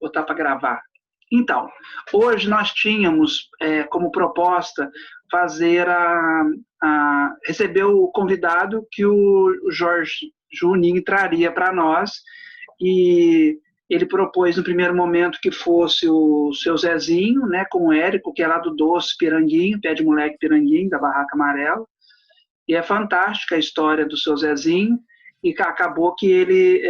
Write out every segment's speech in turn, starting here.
botar para gravar. Então, hoje nós tínhamos como proposta fazer receber o convidado que o Jorge Juninho traria para nós, e ele propôs no primeiro momento que fosse o seu Zezinho, né, com o Érico, que é lá do Doce Piranguinho, pé de moleque Piranguinho, da Barraca Amarela, e é fantástica a história do seu Zezinho, e acabou que ele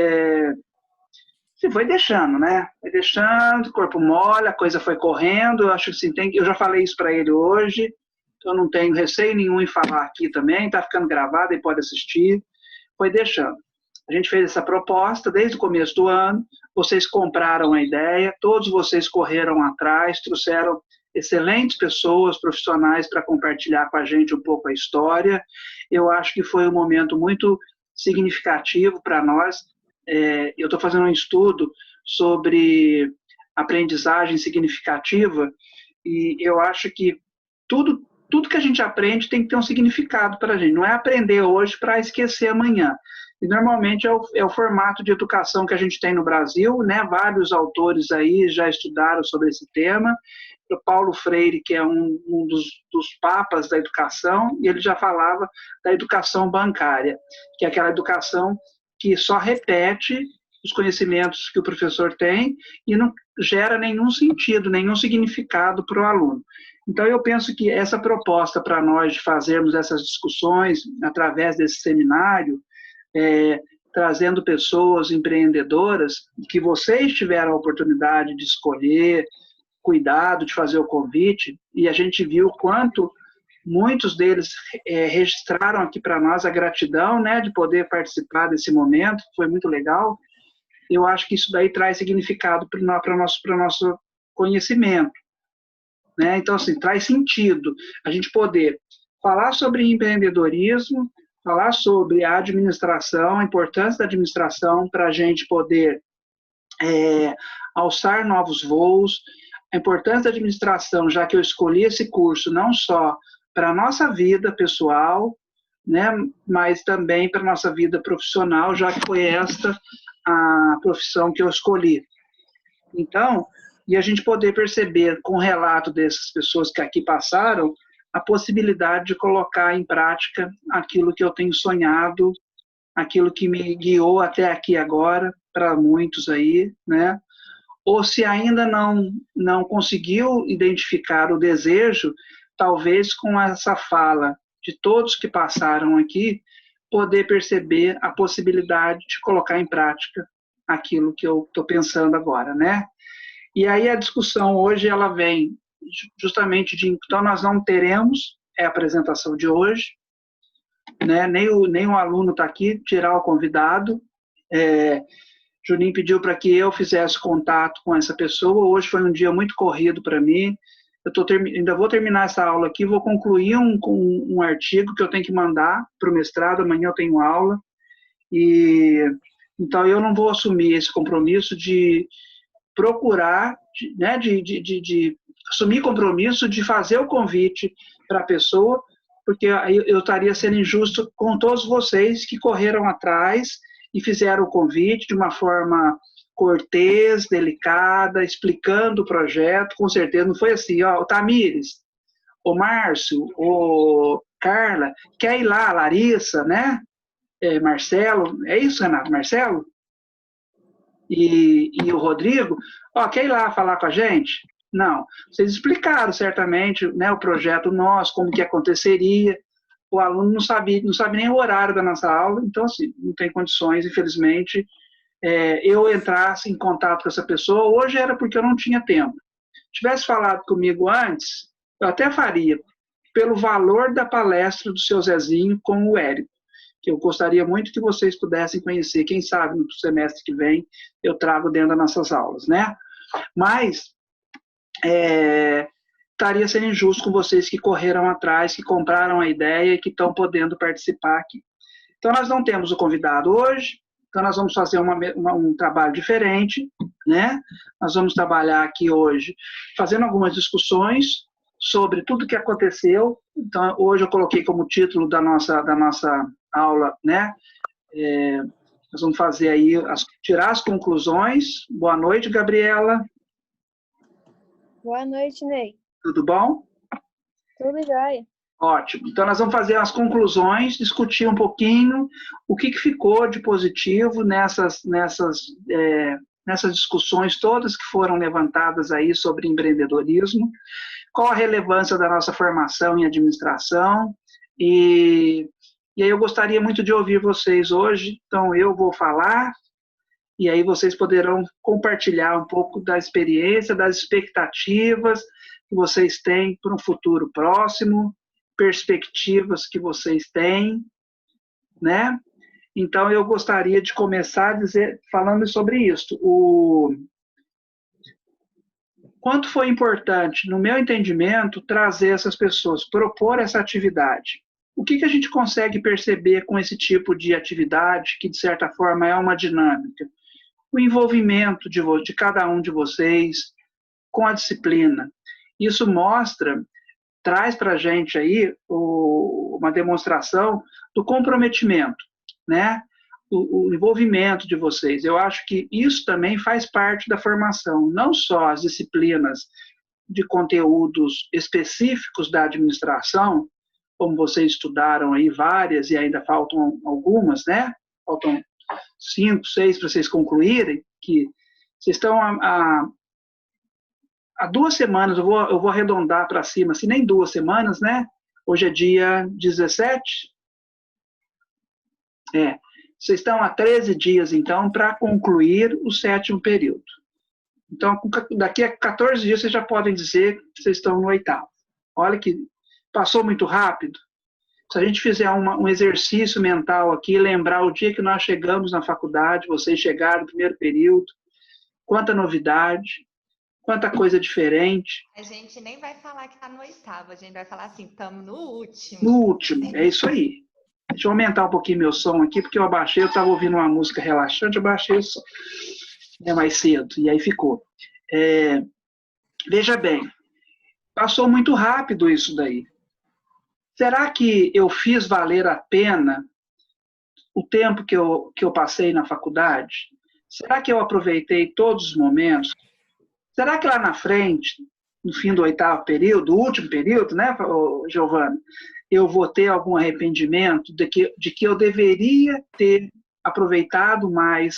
se foi deixando, né? Foi deixando, corpo mole, a coisa foi correndo. Eu acho que assim, eu já falei isso para ele hoje, então não tenho receio nenhum em falar aqui também, está ficando gravado e pode assistir. Foi deixando. A gente fez essa proposta desde o começo do ano, vocês compraram a ideia, todos vocês correram atrás, trouxeram excelentes pessoas, profissionais, para compartilhar com a gente um pouco a história. Eu acho que foi um momento muito significativo para nós. Eu estou fazendo um estudo sobre aprendizagem significativa e eu acho que tudo que a gente aprende tem que ter um significado para a gente. Não é aprender hoje para esquecer amanhã. E normalmente é o formato de educação que a gente tem no Brasil, né? Vários autores aí já estudaram sobre esse tema. O Paulo Freire, que é um dos papas da educação, e ele já falava da educação bancária, que é aquela educação que só repete os conhecimentos que o professor tem e não gera nenhum sentido, nenhum significado para o aluno. Então, eu penso que essa proposta para nós de fazermos essas discussões através desse seminário, trazendo pessoas empreendedoras, que vocês tiveram a oportunidade de escolher, cuidado de fazer o convite, e a gente viu quanto muitos deles registraram aqui para nós a gratidão, né, de poder participar desse momento, foi muito legal. Eu acho que isso daí traz significado para o nosso conhecimento, né? Então, assim, traz sentido a gente poder falar sobre empreendedorismo, falar sobre a administração, a importância da administração para a gente poder alçar novos voos, a importância da administração, já que eu escolhi esse curso não só para a nossa vida pessoal, né, mas também para a nossa vida profissional, já que foi esta a profissão que eu escolhi. Então, e a gente poder perceber com o relato dessas pessoas que aqui passaram, a possibilidade de colocar em prática aquilo que eu tenho sonhado, aquilo que me guiou até aqui agora, para muitos aí, né? Ou se ainda não conseguiu identificar o desejo, talvez com essa fala de todos que passaram aqui, poder perceber a possibilidade de colocar em prática aquilo que eu estou pensando agora, né? E aí a discussão hoje, ela vem justamente de, então nós não teremos a apresentação de hoje, né? Nem o aluno está aqui, tirar o convidado. Juninho pediu para que eu fizesse contato com essa pessoa, hoje foi um dia muito corrido para mim, ainda vou terminar essa aula aqui, vou concluir um artigo que eu tenho que mandar para o mestrado, amanhã eu tenho aula, e então eu não vou assumir esse compromisso de procurar, né, de assumir compromisso de fazer o convite para a pessoa, porque aí eu estaria sendo injusto com todos vocês que correram atrás e fizeram o convite de uma forma cortês, delicada, explicando o projeto, com certeza não foi assim, ó, o Tamires, o Márcio, o Carla, quer ir lá, Larissa, né? Marcelo, é isso, Renato? Marcelo? E o Rodrigo, ó, quer ir lá falar com a gente? Não, vocês explicaram certamente, né, o projeto nosso, como que aconteceria, o aluno não sabe nem o horário da nossa aula, então, assim, não tem condições, infelizmente, eu entrasse em contato com essa pessoa, hoje era porque eu não tinha tempo. Se tivesse falado comigo antes, eu até faria, pelo valor da palestra do seu Zezinho com o Érico, que eu gostaria muito que vocês pudessem conhecer, quem sabe no semestre que vem eu trago dentro das nossas aulas, né? Mas estaria sendo injusto com vocês que correram atrás, que compraram a ideia e que estão podendo participar aqui. Então, nós não temos o convidado hoje, então nós vamos fazer um trabalho diferente, né? Nós vamos trabalhar aqui hoje fazendo algumas discussões sobre tudo o que aconteceu. Então, hoje eu coloquei como título da nossa aula, né? Nós vamos fazer aí, tirar as conclusões. Boa noite, Gabriela. Boa noite, Ney. Tudo bom? Tudo jóia. Ótimo. Então, nós vamos fazer as conclusões, discutir um pouquinho o que ficou de positivo nessas discussões todas que foram levantadas aí sobre empreendedorismo, qual a relevância da nossa formação em administração, e aí eu gostaria muito de ouvir vocês hoje, então eu vou falar, e aí vocês poderão compartilhar um pouco da experiência, das expectativas que vocês têm para um futuro próximo, perspectivas que vocês têm, né? Então, eu gostaria de começar falando sobre isso. Quanto foi importante, no meu entendimento, trazer essas pessoas, propor essa atividade. O que a gente consegue perceber com esse tipo de atividade, que, de certa forma, é uma dinâmica? O envolvimento de cada um de vocês com a disciplina. Isso traz para a gente aí uma demonstração do comprometimento, né? O envolvimento de vocês. Eu acho que isso também faz parte da formação, não só as disciplinas de conteúdos específicos da administração, como vocês estudaram aí várias e ainda faltam algumas, né? Faltam 5, 6 para vocês concluírem, que vocês estão há 2 semanas, eu vou arredondar para cima, assim, nem 2 semanas, né? Hoje é dia 17. Vocês estão há 13 dias, então, para concluir o 7º período. Então, daqui a 14 dias, vocês já podem dizer que vocês estão no 8º. Olha que passou muito rápido. Se a gente fizer um exercício mental aqui, lembrar o dia que nós chegamos na faculdade, vocês chegaram no 1º período, quanta novidade, quanta coisa diferente. A gente nem vai falar que está no 8º, a gente vai falar assim, estamos no último. No último, é isso aí. Deixa eu aumentar um pouquinho meu som aqui, porque eu estava ouvindo uma música relaxante, eu baixei o som mais cedo, e aí ficou. Veja bem, passou muito rápido isso daí. Será que eu fiz valer a pena o tempo que eu passei na faculdade? Será que eu aproveitei todos os momentos? Será que lá na frente, no fim do 8º período, o último período, né, Giovana, eu vou ter algum arrependimento de que eu deveria ter aproveitado mais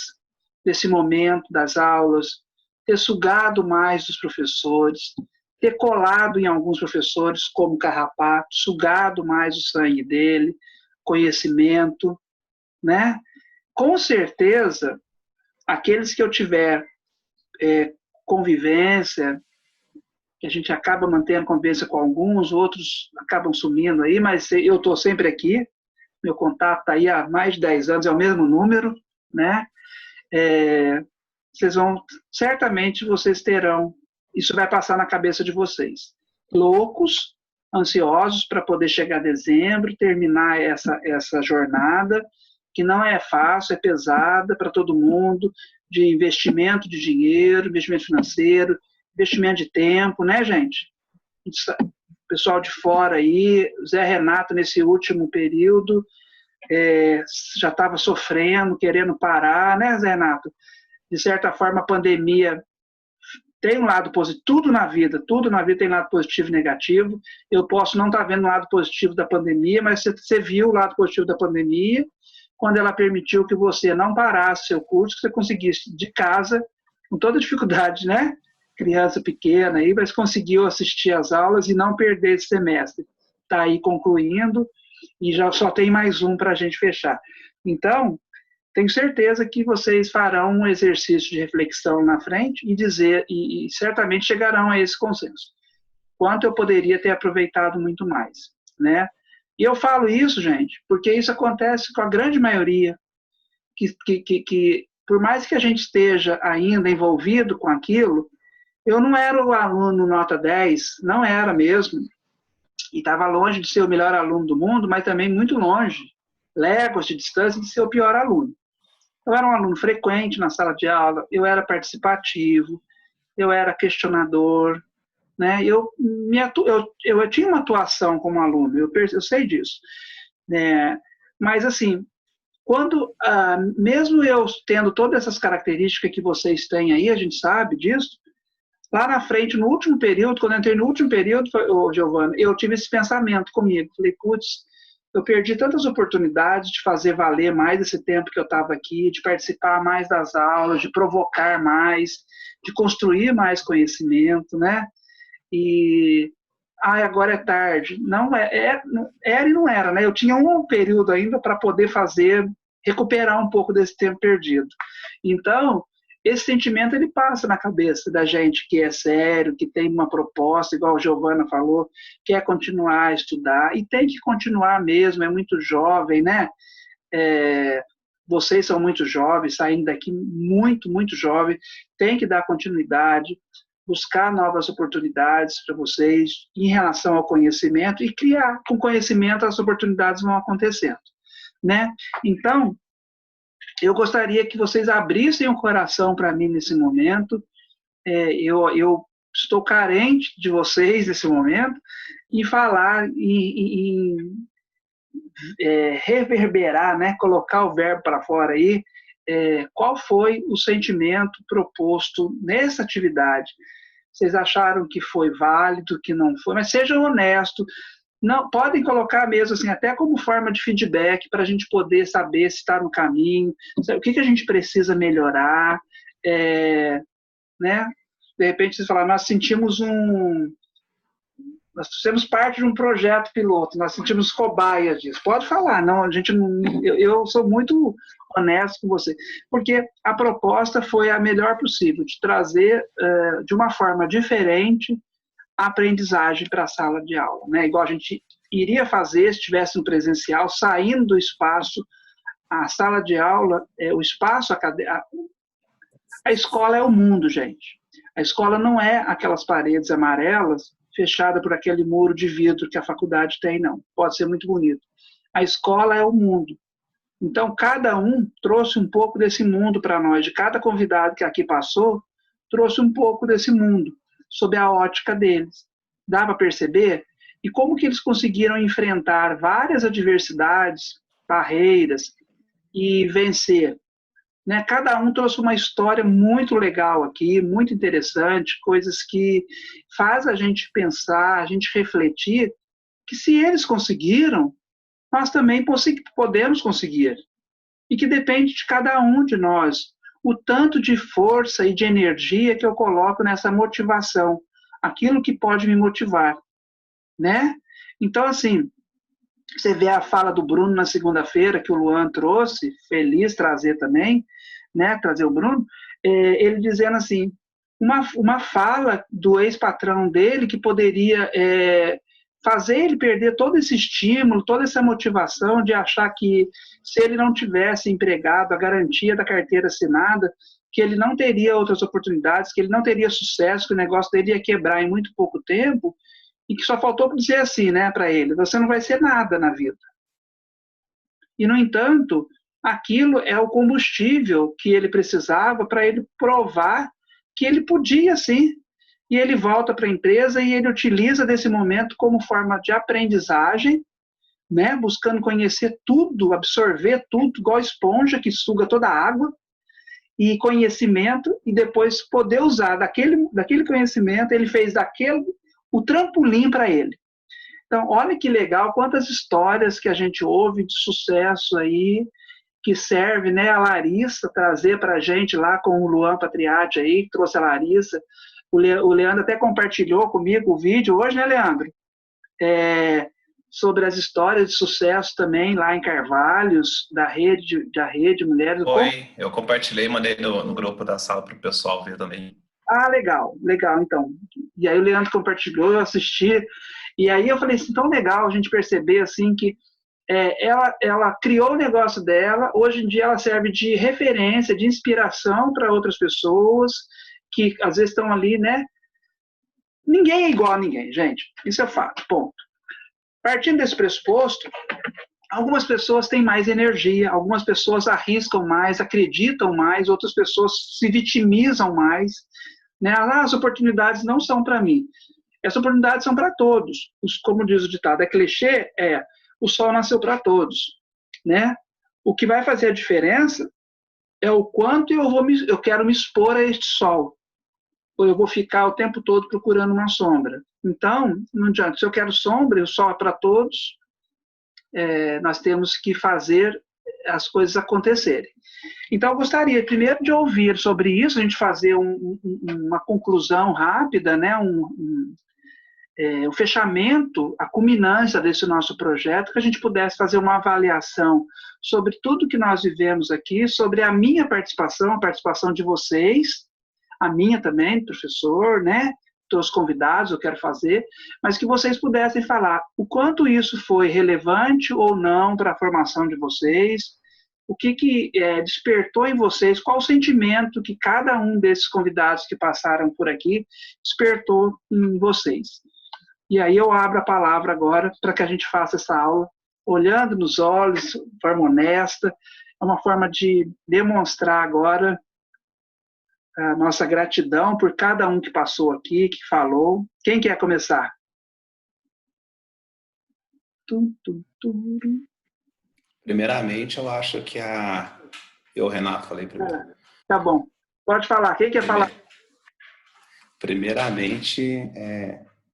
desse momento das aulas, ter sugado mais dos professores, ter colado em alguns professores como carrapato, sugado mais o sangue dele, conhecimento, né? Com certeza, aqueles que eu tiver convivência, que a gente acaba mantendo convivência com alguns, outros acabam sumindo aí, mas eu estou sempre aqui, meu contato está aí há mais de 10 anos, é o mesmo número, né? Certamente vocês terão, isso vai passar na cabeça de vocês, loucos, ansiosos para poder chegar a dezembro, terminar essa jornada, que não é fácil, é pesada para todo mundo, de investimento de dinheiro, investimento financeiro, investimento de tempo, né, gente? O pessoal de fora aí, Zé Renato, nesse último período, já estava sofrendo, querendo parar, né, Zé Renato? De certa forma, a pandemia tem um lado positivo, tudo na vida tem lado positivo e negativo. Eu posso não estar vendo o lado positivo da pandemia, mas você viu o lado positivo da pandemia, quando ela permitiu que você não parasse seu curso, que você conseguisse de casa, com toda dificuldade, né? Criança pequena aí, mas conseguiu assistir às aulas e não perder esse semestre. Está aí concluindo e já só tem mais um para a gente fechar. Então, tenho certeza que vocês farão um exercício de reflexão na frente e certamente chegarão a esse consenso. Quanto eu poderia ter aproveitado muito mais, né? E eu falo isso, gente, porque isso acontece com a grande maioria, que por mais que a gente esteja ainda envolvido com aquilo, eu não era o aluno nota 10, não era mesmo, e estava longe de ser o melhor aluno do mundo, mas também muito longe, léguas de distância, de ser o pior aluno. Eu era um aluno frequente na sala de aula, eu era participativo, eu era questionador, né? Eu tinha uma atuação como aluno, eu sei disso. Mas, assim, quando, mesmo eu tendo todas essas características que vocês têm aí, a gente sabe disso, lá na frente, no último período, quando eu entrei no último período, Giovana, eu tive esse pensamento comigo. Falei, putz, eu perdi tantas oportunidades de fazer valer mais esse tempo que eu estava aqui, de participar mais das aulas, de provocar mais, de construir mais conhecimento, né? E agora é tarde. Não era e não era, né? Eu tinha um período ainda para poder recuperar um pouco desse tempo perdido. Então, esse sentimento ele passa na cabeça da gente que é sério, que tem uma proposta, igual a Giovana falou, quer continuar a estudar, e tem que continuar mesmo, é muito jovem, né? Vocês são muito jovens, saindo daqui muito, muito jovem, tem que dar continuidade, buscar novas oportunidades para vocês em relação ao conhecimento e criar com conhecimento as oportunidades vão acontecendo, né? Então, eu gostaria que vocês abrissem o coração para mim nesse momento. Eu estou carente de vocês nesse momento e falar reverberar, né? Colocar o verbo para fora aí. Qual foi o sentimento proposto nessa atividade? Vocês acharam que foi válido, que não foi? Mas sejam honestos. Não, podem colocar mesmo assim, até como forma de feedback, para a gente poder saber se está no caminho, o que a gente precisa melhorar, né? De repente vocês falam, nós fizemos parte de um projeto piloto, nós sentimos cobaias disso. Pode falar, não, eu sou muito honesto com você, porque a proposta foi a melhor possível, de trazer de uma forma diferente a aprendizagem para a sala de aula, né? Igual a gente iria fazer se estivesse no presencial, saindo do espaço, a sala de aula, o espaço acadêmico, a escola é o mundo, gente. A escola não é aquelas paredes amarelas fechada por aquele muro de vidro que a faculdade tem, não. Pode ser muito bonito. A escola é o mundo. Então, cada um trouxe um pouco desse mundo para nós. De cada convidado que aqui passou, trouxe um pouco desse mundo, sob a ótica deles. Dá para perceber? E como que eles conseguiram enfrentar várias adversidades, barreiras, e vencer? Né? Cada um trouxe uma história muito legal aqui, muito interessante, coisas que faz a gente pensar, a gente refletir, que se eles conseguiram, nós também podemos conseguir. E que depende de cada um de nós. O tanto de força e de energia que eu coloco nessa motivação. Aquilo que pode me motivar. Né? Então, assim, você vê a fala do Bruno na segunda-feira, que o Luan trouxe, feliz trazer também, né, trazer o Bruno, ele dizendo assim, uma fala do ex-patrão dele que poderia fazer ele perder todo esse estímulo, toda essa motivação de achar que se ele não tivesse empregado, a garantia da carteira assinada, que ele não teria outras oportunidades, que ele não teria sucesso, que o negócio dele ia quebrar em muito pouco tempo, e que só faltou dizer assim, né, para ele, você não vai ser nada na vida. E, no entanto, aquilo é o combustível que ele precisava para ele provar que ele podia, sim. E ele volta para a empresa e ele utiliza desse momento como forma de aprendizagem, né, buscando conhecer tudo, absorver tudo, igual esponja que suga toda a água, e conhecimento, e depois poder usar daquele conhecimento, ele fez o trampolim para ele. Então, olha que legal, quantas histórias que a gente ouve de sucesso aí, que serve, né, a Larissa trazer para a gente lá com o Luan Patriati aí, que trouxe a Larissa. O Leandro até compartilhou comigo o vídeo hoje, né, Leandro? Sobre as histórias de sucesso também lá em Carvalhos, da rede Mulheres. Foi, eu compartilhei, mandei no grupo da sala para o pessoal ver também. Ah, legal, então. E aí o Leandro compartilhou, eu assisti, e aí eu falei assim, tão legal a gente perceber assim que ela criou o negócio dela, hoje em dia ela serve de referência, de inspiração para outras pessoas que às vezes estão ali, né? Ninguém é igual a ninguém, gente. Isso é fato, ponto. Partindo desse pressuposto, algumas pessoas têm mais energia, algumas pessoas arriscam mais, acreditam mais, outras pessoas se vitimizam mais, né? As oportunidades não são para mim. As oportunidades são para todos. Como diz o ditado, clichê, o sol nasceu para todos, né? O que vai fazer a diferença é o quanto eu quero me expor a este sol, ou eu vou ficar o tempo todo procurando uma sombra. Então, não adianta. Se eu quero sombra, o sol é para todos, nós temos que fazer as coisas acontecerem. Então, eu gostaria primeiro de ouvir sobre isso, a gente fazer uma conclusão rápida, né? O fechamento, a culminância desse nosso projeto, que a gente pudesse fazer uma avaliação sobre tudo que nós vivemos aqui, sobre a minha participação, a participação de vocês, a minha também, professor, né? Todos os convidados, eu quero fazer, mas que vocês pudessem falar o quanto isso foi relevante ou não para a formação de vocês, o que despertou em vocês, qual o sentimento que cada um desses convidados que passaram por aqui despertou em vocês. E aí eu abro a palavra agora para que a gente faça essa aula olhando nos olhos, de forma honesta, é uma forma de demonstrar agora a nossa gratidão por cada um que passou aqui, que falou. Quem quer começar? Primeiramente, eu acho que eu, Renato, falei primeiro. Tá bom. Pode falar. Quem quer falar? Primeiramente,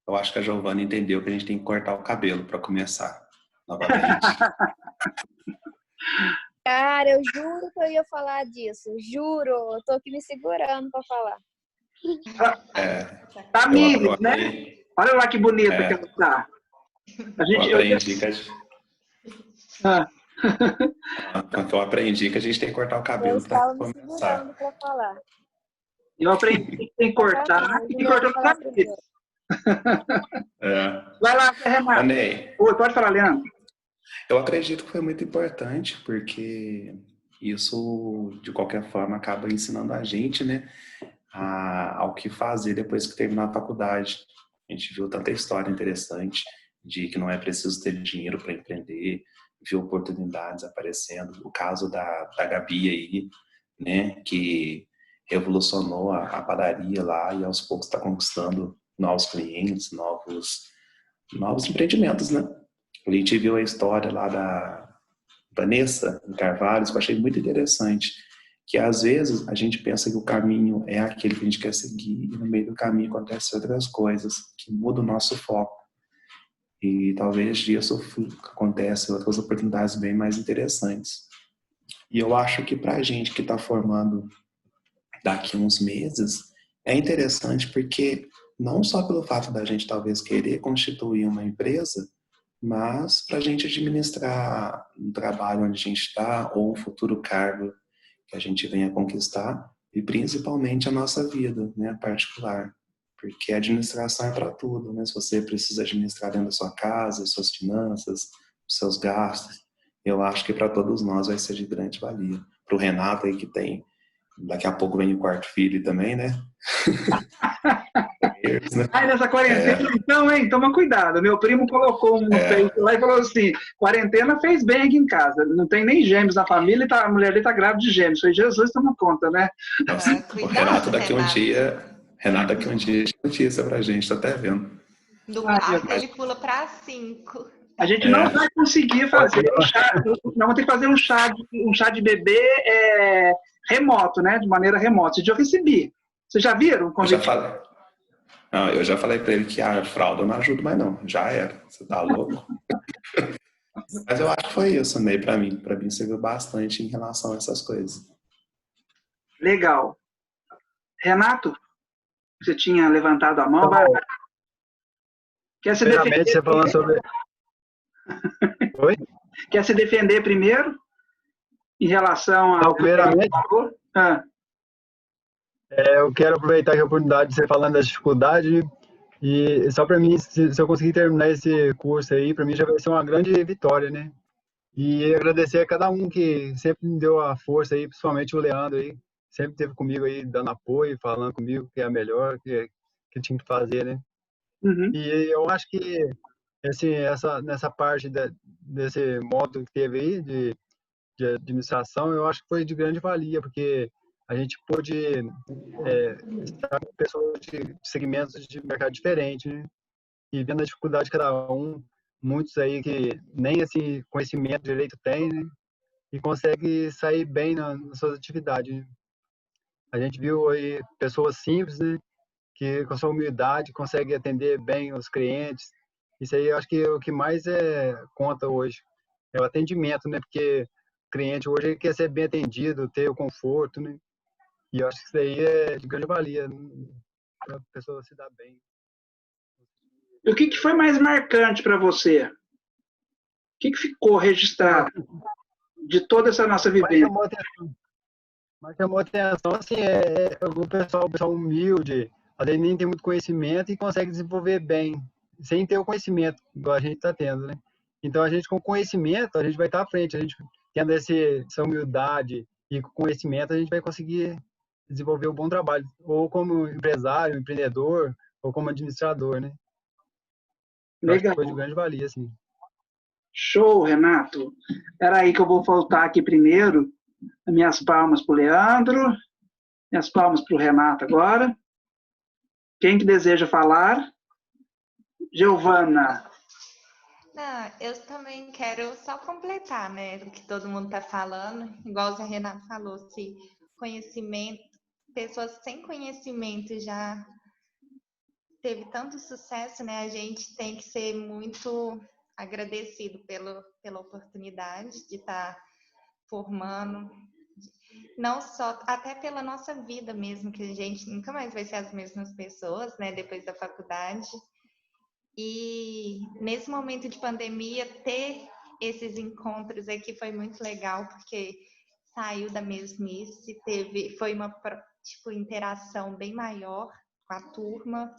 eu acho que a Giovana entendeu que a gente tem que cortar o cabelo para começar novamente. Cara, eu juro que eu ia falar disso. Juro. Eu tô aqui me segurando para falar. Tá mini, né? Olha lá que bonita que ela tá. Eu aprendi que a gente tem que cortar o cabelo para começar. Pra falar. Eu aprendi que tem que cortar e cortou o cabelo. Vai lá, Renato. Oi, pode falar, Leandro. Eu acredito que foi muito importante, porque isso, de qualquer forma, acaba ensinando a gente, né, ao que fazer depois que terminar a faculdade. A gente viu tanta história interessante de que não é preciso ter dinheiro para empreender, viu oportunidades aparecendo. O caso da Gabi aí, né, que revolucionou a padaria lá e aos poucos está conquistando novos clientes, novos empreendimentos, né? A gente viu a história lá da Vanessa Carvalho, que eu achei muito interessante, que às vezes a gente pensa que o caminho é aquele que a gente quer seguir e no meio do caminho acontecem outras coisas que mudam o nosso foco. E talvez disso acontecem outras oportunidades bem mais interessantes. E eu acho que para a gente que está formando daqui a uns meses, é interessante porque não só pelo fato da gente talvez querer constituir uma empresa, mas para a gente administrar um trabalho onde a gente está ou um futuro cargo que a gente venha conquistar e principalmente a nossa vida, né, particular. Porque a administração é para tudo, né? Se você precisa administrar dentro da sua casa, suas finanças, os seus gastos, eu acho que para todos nós vai ser de grande valia. Para o Renato aí que tem, daqui a pouco vem o quarto filho também, né? Ai, nessa quarentena, então, hein? Toma cuidado. Meu primo colocou um texto lá e falou assim, quarentena fez bem aqui em casa. Não tem nem gêmeos na família e a mulher dele tá grávida de gêmeos. Foi Jesus, toma conta, né? Nossa, o Renato daqui um dia notícia pra gente, tá até vendo. Do 4 ele pula para 5. A gente não vai conseguir fazer um chá, não vamos ter que fazer um chá de bebê remoto, né? De maneira remota. Esse dia eu recebi. Vocês já viram? Eu já falei pra ele que a fralda não ajuda mais não. Já era. Você tá louco? Mas eu acho que foi isso, né? Pra mim serviu bastante em relação a essas coisas. Legal. Renato, você tinha levantado a mão. Quer se defender? Você falando sobre... Oi? Quer se defender primeiro? Em relação ao... Primeiramente, eu quero aproveitar a oportunidade de você falando das dificuldades e só para mim, se eu conseguir terminar esse curso aí, para mim já vai ser uma grande vitória, né? E agradecer a cada um que sempre me deu a força aí, principalmente o Leandro aí, sempre esteve comigo aí, dando apoio, falando comigo que é a melhor, que tinha que fazer, né? Uhum. E eu acho que nessa parte desse módulo que teve aí, de administração, eu acho que foi de grande valia, porque a gente pôde estar com pessoas de segmentos de mercado diferentes, né? E vendo a dificuldade de cada um, muitos aí que nem esse conhecimento direito tem, né? e consegue sair bem nas suas atividades, né? A gente viu aí pessoas simples, né, que com sua humildade consegue atender bem os clientes. Isso aí eu acho que é o que mais conta hoje, é o atendimento, né? Porque o cliente hoje ele quer ser bem atendido, ter o conforto, né? E eu acho que isso aí é de grande valia para a pessoa se dar bem. E o que foi mais marcante para você? O que ficou Então, registrado de toda essa nossa mas vivência? chamou atenção, assim, o pessoal humilde, às vezes nem tem muito conhecimento e consegue desenvolver bem, sem ter o conhecimento, igual a gente está tendo, né? Então, a gente com conhecimento, a gente vai estar à frente, a gente tendo essa humildade e com conhecimento, a gente vai conseguir desenvolver um bom trabalho, ou como empresário, empreendedor, ou como administrador, né? Eu acho que Legal. foi de grande valia, assim. Show, Renato. Espera aí que eu vou voltar aqui primeiro. Minhas palmas para o Leandro, minhas palmas para o Renato agora. Quem que deseja falar? Giovana. Não, eu também quero só completar, né, o que todo mundo está falando, igual o Renato falou, se conhecimento, pessoas sem conhecimento já teve tanto sucesso, né, a gente tem que ser muito agradecido pela oportunidade de estar formando, não só, até pela nossa vida mesmo, que a gente nunca mais vai ser as mesmas pessoas, né, depois da faculdade. E nesse momento de pandemia, ter esses encontros aqui foi muito legal, porque saiu da mesmice, foi uma tipo, interação bem maior com a turma,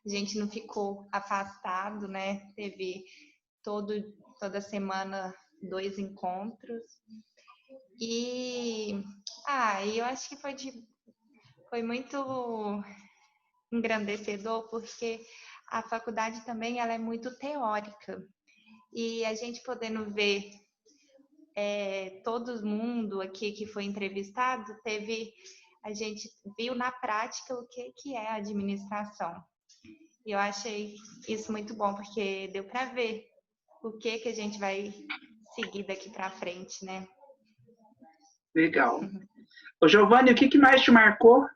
a gente não ficou afastado, né? Teve toda semana 2 encontros. E eu acho que foi muito engrandecedor, porque a faculdade também ela é muito teórica. E a gente podendo ver todo mundo aqui que foi entrevistado, a gente viu na prática o que é a administração. E eu achei isso muito bom, porque deu para ver o que a gente vai seguir daqui para frente, né? Legal. Ô, Giovanni, o que mais te marcou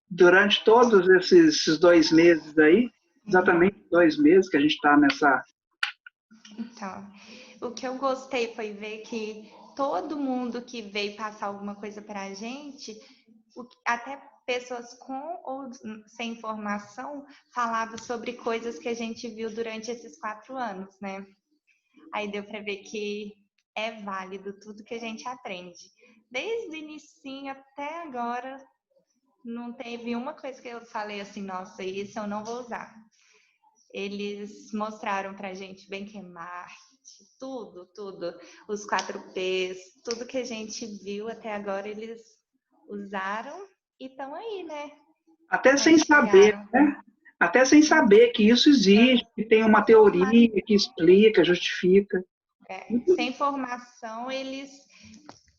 durante todos esses 2 meses aí? Exatamente 2 meses que a gente está nessa... Então, o que eu gostei foi ver que todo mundo que veio passar alguma coisa para a gente, até pessoas com ou sem informação, falavam sobre coisas que a gente viu durante esses 4 anos, né? Aí deu para ver que é válido tudo que a gente aprende. Desde o inicinho até agora, não teve uma coisa que eu falei assim, nossa, isso eu não vou usar. Eles mostraram pra gente bem que é marketing, tudo, os 4Ps, tudo que a gente viu até agora, eles usaram e estão aí, né? Até sem saber, né? Até sem saber que isso existe, que tem uma teoria que explica, justifica. Sem formação, eles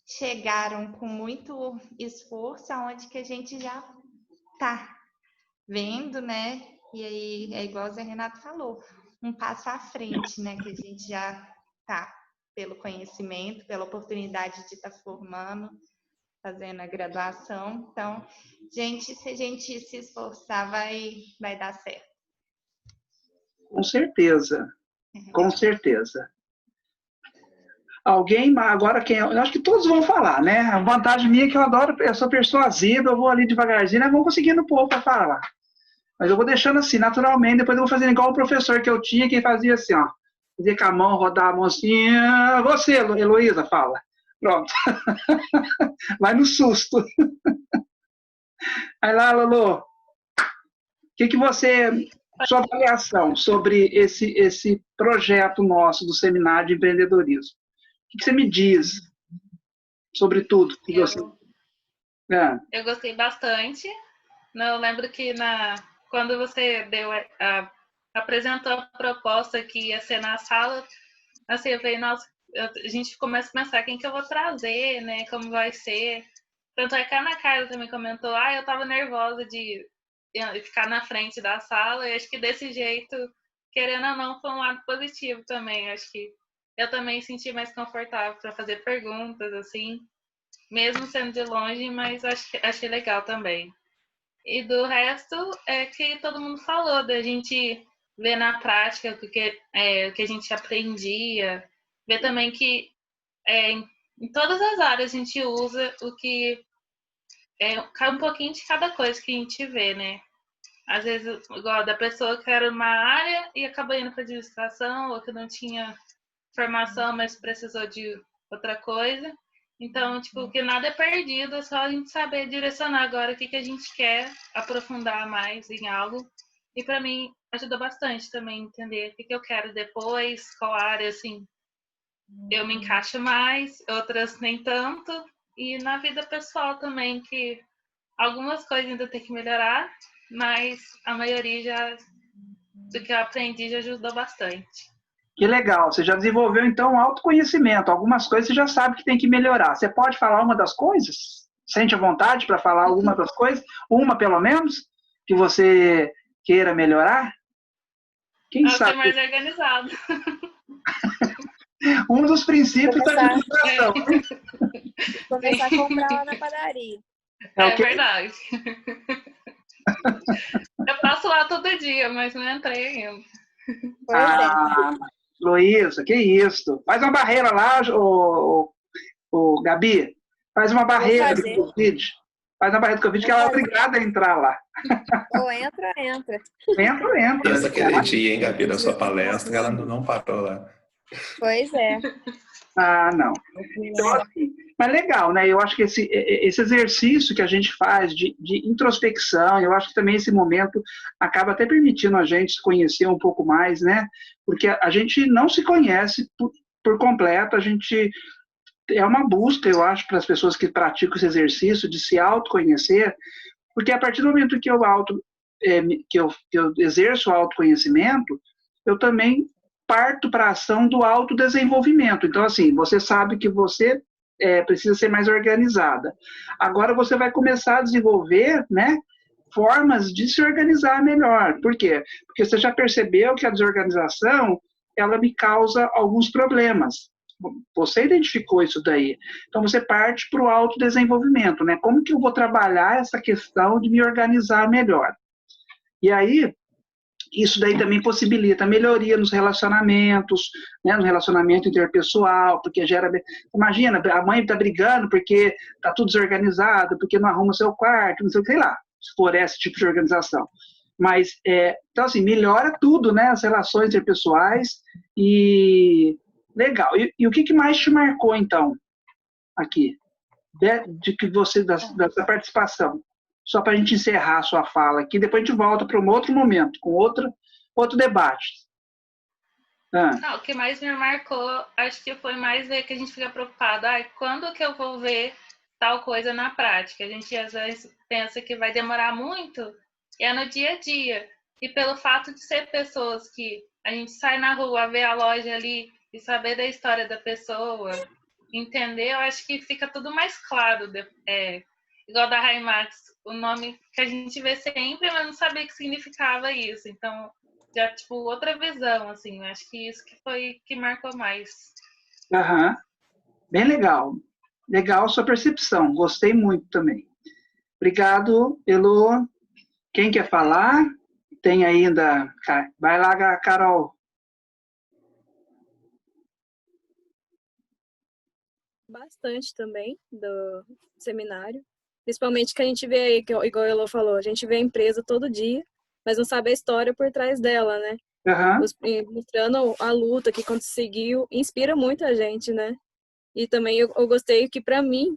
chegaram com muito esforço, aonde que a gente já tá vendo, né? E aí é igual o Zé Renato falou, um passo à frente, né? Que a gente já tá pelo conhecimento, pela oportunidade de estar formando, fazendo a graduação. Então, se a gente se esforçar, vai dar certo. Com certeza, com certeza. Alguém, agora quem? Eu acho que todos vão falar, né? A vantagem minha é que eu sou persuasivo, eu vou ali devagarzinho, nós vamos conseguindo um pouco para falar. Mas eu vou deixando assim, naturalmente, depois eu vou fazendo igual o professor que eu tinha, que fazia assim, ó. Fazia com a mão, rodar a mão assim, você, Heloísa, fala. Pronto. Vai no susto. Aí lá, Lolo, que você, sua avaliação sobre esse projeto nosso do Seminário de Empreendedorismo? O que você me diz sobre tudo que você... Eu gostei bastante. Eu lembro que quando você apresentou a proposta que ia ser na sala, assim, eu falei, nossa, a gente começa a pensar quem que eu vou trazer, né? Como vai ser. Tanto é que a Ana Carla também comentou, eu tava nervosa de ficar na frente da sala, e acho que desse jeito, querendo ou não, foi um lado positivo também. Acho que eu também senti mais confortável para fazer perguntas, assim, mesmo sendo de longe, mas achei legal também. E do resto, é que todo mundo falou, da gente ver na prática o que a gente aprendia, ver também que em todas as áreas a gente usa o que cai um pouquinho de cada coisa que a gente vê, né? Às vezes, igual da pessoa que era uma área e acabou indo para administração, ou que não tinha formação, mas precisou de outra coisa. Então, tipo, que nada é perdido, é só a gente saber direcionar agora o que a gente quer aprofundar mais em algo. E para mim, ajuda bastante também entender o que eu quero depois, qual área, assim, eu me encaixo mais, outras nem tanto. E na vida pessoal também, que algumas coisas ainda tem que melhorar, mas a maioria do que eu aprendi já ajudou bastante. Que legal, você já desenvolveu então um autoconhecimento, algumas coisas você já sabe que tem que melhorar. Você pode falar uma das coisas? Sente à vontade para falar alguma das coisas? Uma pelo menos, que você queira melhorar? Quem sabe? Ser mais organizado. Um dos princípios da administração. Começar a comprar lá na padaria. É verdade. Eu passo lá todo dia, mas não entrei ainda. Luísa, que isso. Faz uma barreira lá, o Gabi. Faz uma barreira do Covid. Faz uma barreira do Covid que ela é obrigada a entrar lá. Ou entra. Entra. Pensa aquele dia, hein, Gabi, da sua palestra, ela não parou lá. Pois é. Não. Então, assim, mas legal, né? Eu acho que esse exercício que a gente faz de introspecção, eu acho que também esse momento acaba até permitindo a gente se conhecer um pouco mais, né? Porque a gente não se conhece por completo, a gente é uma busca, eu acho, para as pessoas que praticam esse exercício de se autoconhecer, porque a partir do momento que eu exerço o autoconhecimento, eu também parto para a ação do autodesenvolvimento. Então, assim, você sabe que você precisa ser mais organizada. Agora você vai começar a desenvolver, né, formas de se organizar melhor. Por quê? Porque você já percebeu que a desorganização, ela me causa alguns problemas. Você identificou isso daí. Então, você parte para o autodesenvolvimento, né? Como que eu vou trabalhar essa questão de me organizar melhor? E aí, isso daí também possibilita melhoria nos relacionamentos, né, no relacionamento interpessoal, porque gera... Imagina, a mãe está brigando porque está tudo desorganizado, porque não arruma o seu quarto, não sei o que, sei lá, se for esse tipo de organização. Mas, então assim, melhora tudo, né, as relações interpessoais e... Legal. E o que mais te marcou, então, aqui, de que você, dessa participação? Só para a gente encerrar a sua fala aqui, depois a gente volta para um outro momento, com outro debate. O que mais me marcou, acho que foi mais ver que a gente fica preocupado. Quando que eu vou ver tal coisa na prática? A gente às vezes pensa que vai demorar muito, e é no dia a dia. E pelo fato de ser pessoas que a gente sai na rua, vê a loja ali e saber da história da pessoa, entender, eu acho que fica tudo mais claro. Igual da Raimax, o nome que a gente vê sempre, mas não sabia que significava isso. Então, já, tipo, outra visão, assim. Acho que isso que marcou mais. Bem legal. Legal a sua percepção. Gostei muito também. Obrigado, Elô. Quem quer falar? Tem ainda... Vai lá, Carol. Bastante também do seminário. Principalmente que a gente vê aí, igual a Elô falou, a gente vê a empresa todo dia, mas não sabe a história por trás dela, né? Mostrando a luta que conseguiu, inspira muita gente, né? E também eu gostei que, para mim,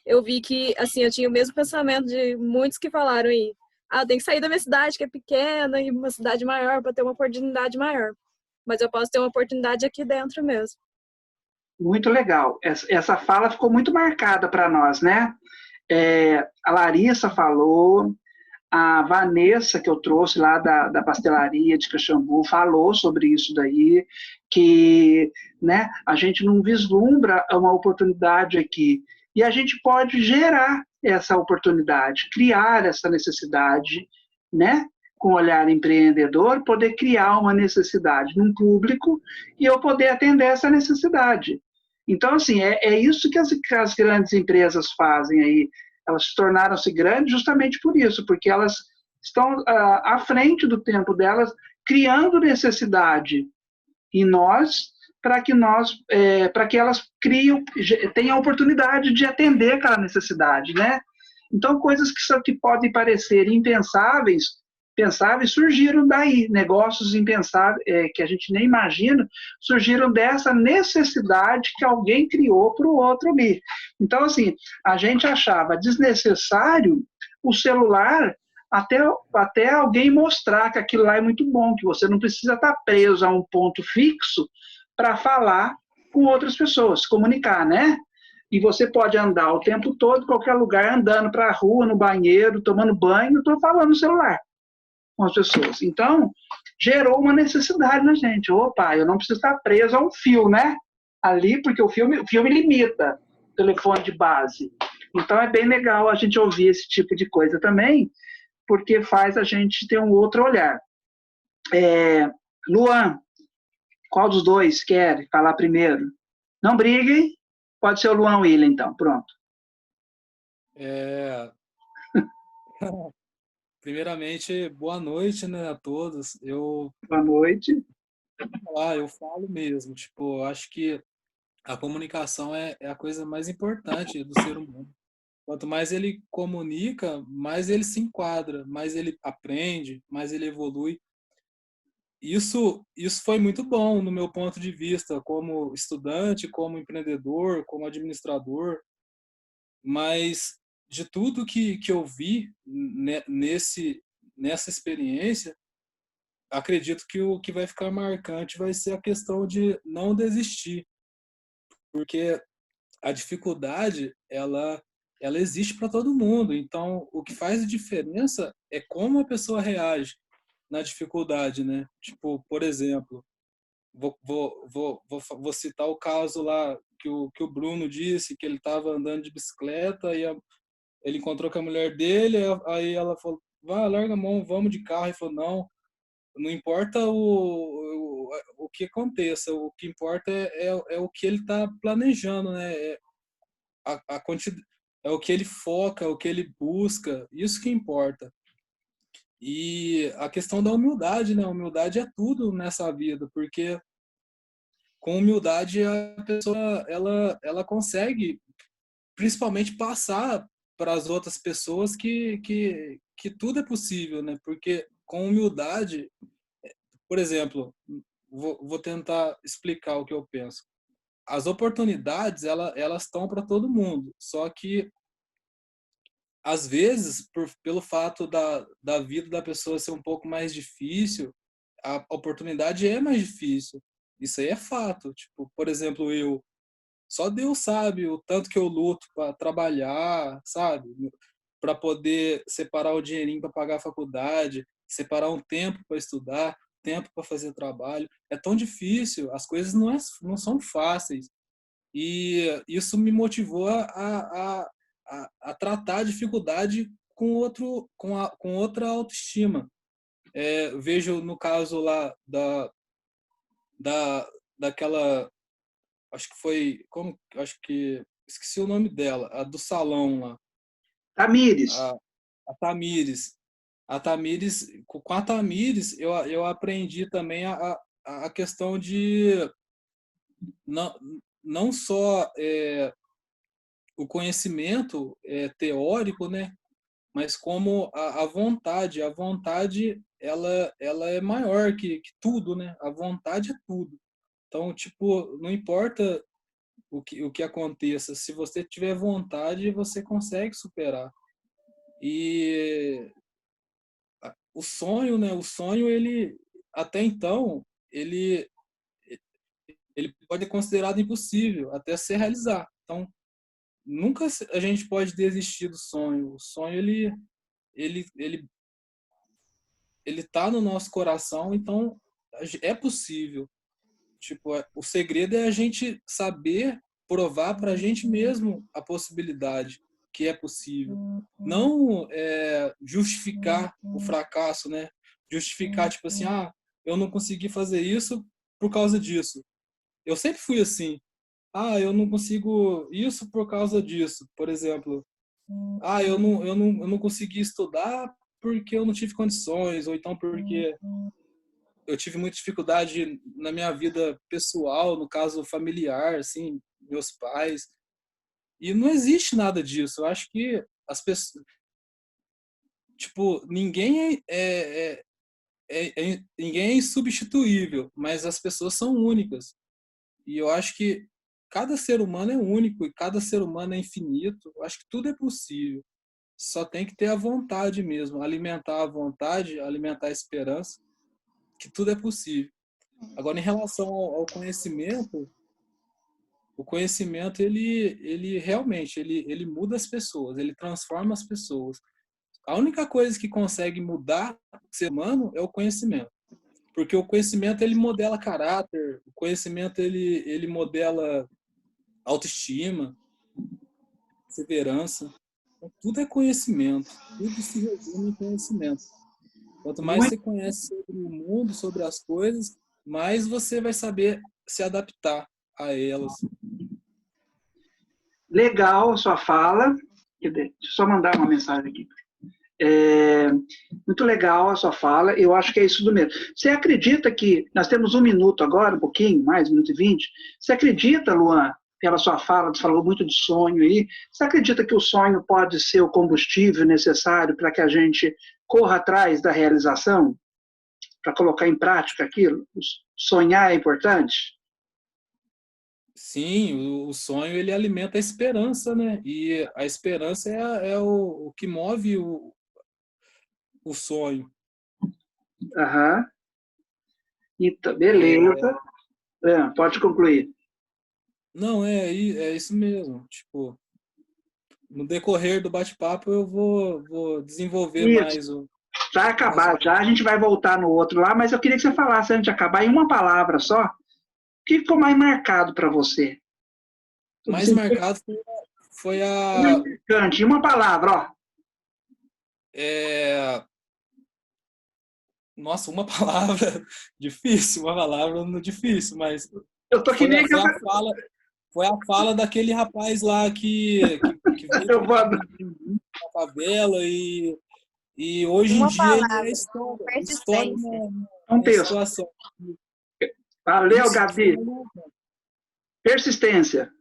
eu vi que, assim, eu tinha o mesmo pensamento de muitos que falaram aí, eu tenho que sair da minha cidade, que é pequena, e uma cidade maior, para ter uma oportunidade maior. Mas eu posso ter uma oportunidade aqui dentro mesmo. Muito legal. Essa fala ficou muito marcada para nós, né? A Larissa falou, a Vanessa, que eu trouxe lá da pastelaria de Caxambu, falou sobre isso daí, que, né, a gente não vislumbra uma oportunidade aqui. E a gente pode gerar essa oportunidade, criar essa necessidade, né, com olhar empreendedor, poder criar uma necessidade num público e eu poder atender essa necessidade. Então, assim, é isso que as grandes empresas fazem aí. Elas tornaram-se grandes justamente por isso, porque elas estão à frente do tempo delas, criando necessidade em nós, para que elas tenham a oportunidade de atender aquela necessidade, né? Então, coisas que podem parecer impensáveis, surgiram daí, negócios impensáveis, que a gente nem imagina, surgiram dessa necessidade que alguém criou para o outro ali. Então, assim, a gente achava desnecessário o celular até alguém mostrar que aquilo lá é muito bom, que você não precisa estar preso a um ponto fixo para falar com outras pessoas, se comunicar, né? E você pode andar o tempo todo, qualquer lugar, andando para a rua, no banheiro, tomando banho, estou falando no celular com as pessoas. Então, gerou uma necessidade na gente. Opa, eu não preciso estar preso a um fio, né? Ali, porque o filme limita o telefone de base. Então, é bem legal a gente ouvir esse tipo de coisa também, porque faz a gente ter um outro olhar. Luan, qual dos dois quer falar primeiro? Não briguem. Pode ser o Luan William, então. Pronto. Primeiramente, boa noite, né, a todos. Boa noite. Eu falo mesmo. Tipo, acho que a comunicação é a coisa mais importante do ser humano. Quanto mais ele comunica, mais ele se enquadra, mais ele aprende, mais ele evolui. Isso foi muito bom no meu ponto de vista, como estudante, como empreendedor, como administrador. Mas de tudo que eu vi nessa experiência, acredito que o que vai ficar marcante vai ser a questão de não desistir. Porque a dificuldade, ela existe para todo mundo. Então, o que faz a diferença é como a pessoa reage na dificuldade, né? Tipo, por exemplo, vou citar o caso lá que o Bruno disse, que ele estava andando de bicicleta e ele encontrou com a mulher dele, aí ela falou, vai, larga a mão, vamos de carro. Ele falou, não importa o que aconteça, o que importa é o que ele está planejando, né? É o que ele foca, é o que ele busca, isso que importa. E a questão da humildade, né? A humildade é tudo nessa vida, porque com humildade a pessoa ela consegue principalmente passar para as outras pessoas que tudo é possível, né? Porque com humildade, por exemplo, vou tentar explicar o que eu penso. As oportunidades, elas estão para todo mundo, só que às vezes, pelo fato da vida da pessoa ser um pouco mais difícil, a oportunidade é mais difícil. Isso aí é fato. Tipo, por exemplo, só Deus sabe o tanto que eu luto para trabalhar, sabe? Para poder separar o dinheirinho para pagar a faculdade, separar um tempo para estudar, tempo para fazer trabalho. É tão difícil, as coisas não são fáceis. E isso me motivou a tratar a dificuldade com outra autoestima. Vejo no caso lá daquela, acho que foi, esqueci o nome dela, a do salão lá. Tamires. A Tamires. Com a Tamires, eu aprendi também a questão de não só o conhecimento teórico, né? Mas como a vontade. A vontade, ela é maior que tudo, né? A vontade é tudo. Então, tipo, não importa o que aconteça, se você tiver vontade, você consegue superar. E o sonho, né? O sonho, ele, até então, ele pode ser considerado impossível até se realizar. Então, nunca a gente pode desistir do sonho. O sonho, ele tá no nosso coração, então é possível. Tipo, o segredo é a gente saber provar para a gente mesmo a possibilidade que é possível. Não justificar o fracasso, né? justificar, tipo assim, eu não consegui fazer isso por causa disso. Eu sempre fui assim. Eu não consigo isso por causa disso. Por exemplo, eu não consegui estudar porque eu não tive condições, ou então porque eu tive muita dificuldade na minha vida pessoal, no caso familiar, assim, meus pais. E não existe nada disso. Eu acho que as pessoas, tipo, ninguém ninguém é insubstituível, mas as pessoas são únicas. E eu acho que cada ser humano é único e cada ser humano é infinito. Eu acho que tudo é possível. Só tem que ter a vontade mesmo, alimentar a vontade, alimentar a esperança, que tudo é possível. Agora, em relação ao conhecimento, o conhecimento, ele realmente, ele muda as pessoas, ele transforma as pessoas. A única coisa que consegue mudar o ser humano é o conhecimento. Porque o conhecimento, ele modela caráter, o conhecimento, ele modela autoestima, perseverança. Então, tudo é conhecimento, tudo se resume em conhecimento. Quanto mais você conhece sobre o mundo, sobre as coisas, mais você vai saber se adaptar a elas. Legal a sua fala. Deixa eu só mandar uma mensagem aqui. Muito legal a sua fala, eu acho que é isso do mesmo. Você acredita que, nós temos 1 minuto agora, um pouquinho mais, 1 minuto e 20, você acredita, Luan, pela sua fala, você falou muito de sonho aí, você acredita que o sonho pode ser o combustível necessário para que a gente corra atrás da realização, para colocar em prática aquilo? Sonhar é importante? Sim, o sonho, ele alimenta a esperança, né? E a esperança é o que move o sonho. Aham. Então, beleza. Pode concluir. Não, é isso mesmo. Tipo, no decorrer do bate-papo eu vou desenvolver Isso. mais o... Vai acabar já, a gente vai voltar no outro lá, mas eu queria que você falasse, antes de acabar, em uma palavra só, o que ficou mais marcado para você? Mais marcado foi a... Em uma palavra, ó. Nossa, uma palavra difícil, uma palavra difícil, mas eu tô que nem foi a fala daquele rapaz lá que veio na favela e hoje em dia ele é história na situação. Valeu, Gabi. Persistência.